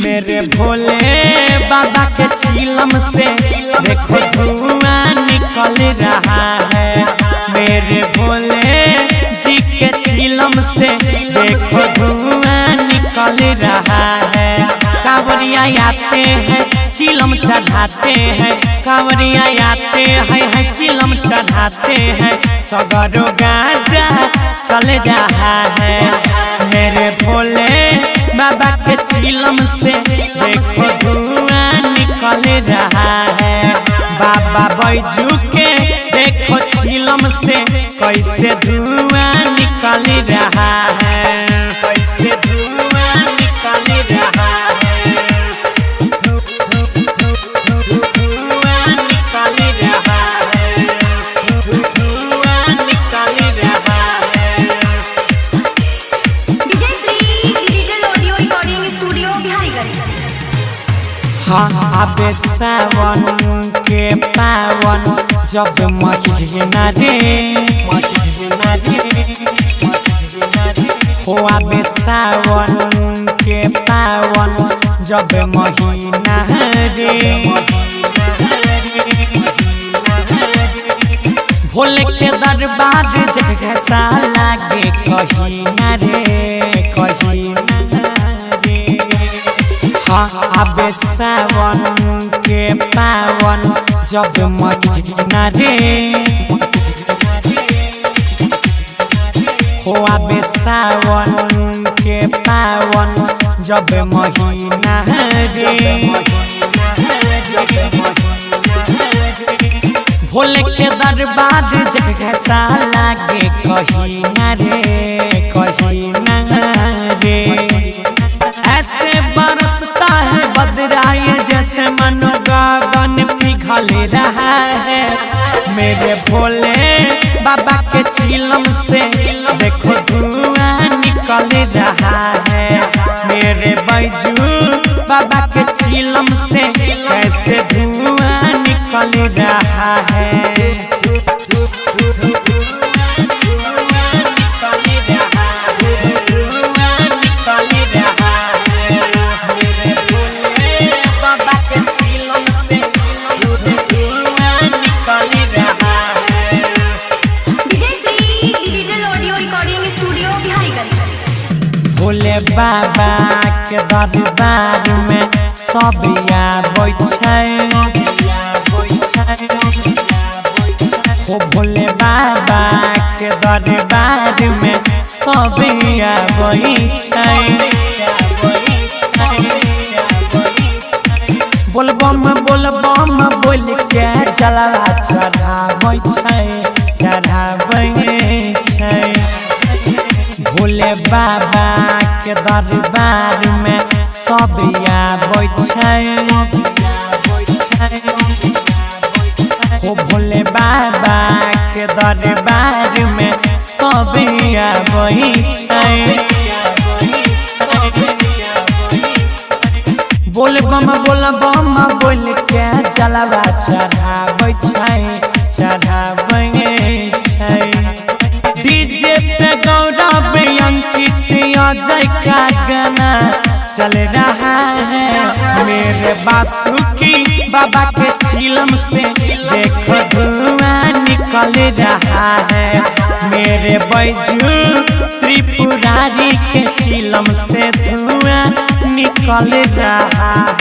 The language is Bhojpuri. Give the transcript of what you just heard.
मेरे भोले बाबा के चिलम से देखो धुआं निकल रहा है। मेरे भोले जी के चिलम से देखो धुआं निकल रहा है। कांवरिया आते हैं चिलम चढ़ाते हैं, कांवरिया आते हैं चिलम चढ़ाते हैं, सगरो गाजा चल रहा है। मेरे भोले बाबा के चिलम से देखो धुआं निकल रहा है। बाबा बैजू के देखो चिलम से कैसे धुआं निकल रहा है, कैसे धुआं निकल रहा है, धुआं निकल रहा है, धुआं निकल रहा है। आबे सावन के पावन जब महीना रे हो, आबे सावन के पावन जब महीना रे, भोले के दरबार जैसा लागे कहीं ना रे, कहीं ना रे। आबे सावन के पावन जब महीना रे हो, आबे सावन के पावन जब महीना रे, भोले के दरबार जैसा लागे कहीं ना रे, कहीं ना रे। ऐसे बरसता है बदराए जैसे मन गगन पिघल रहा है। मेरे भोले बाबा के चिलम से देखो धुआं निकल रहा है। मेरे बैजू बाबा के चिलम से कैसे धुआं निकल रहा है। भोले बाबा के दरबार में सब आबै छै हो, भोले बाबा के दरबार में सब आबै छै। बोलबम बोलबम बोल के जलवा चढ़ाबै छै, चढ़ाबै छै। भोले बाबा के दरबार में सब आबै छै हो, भोले बाबा के दरबार में सब आबै छै। बोलबम बोलबम बोल के जलवा चढ़ाबै छै, चढ़ाबै छै। डीजे पे गौरव अंकित अजय का गाना चल रहा है। मेरे बासुकी बाबा के चिलम से देखो धुआं निकल रहा है। मेरे बैजू त्रिपुरारी के चिलम से धुआं निकल रहा है।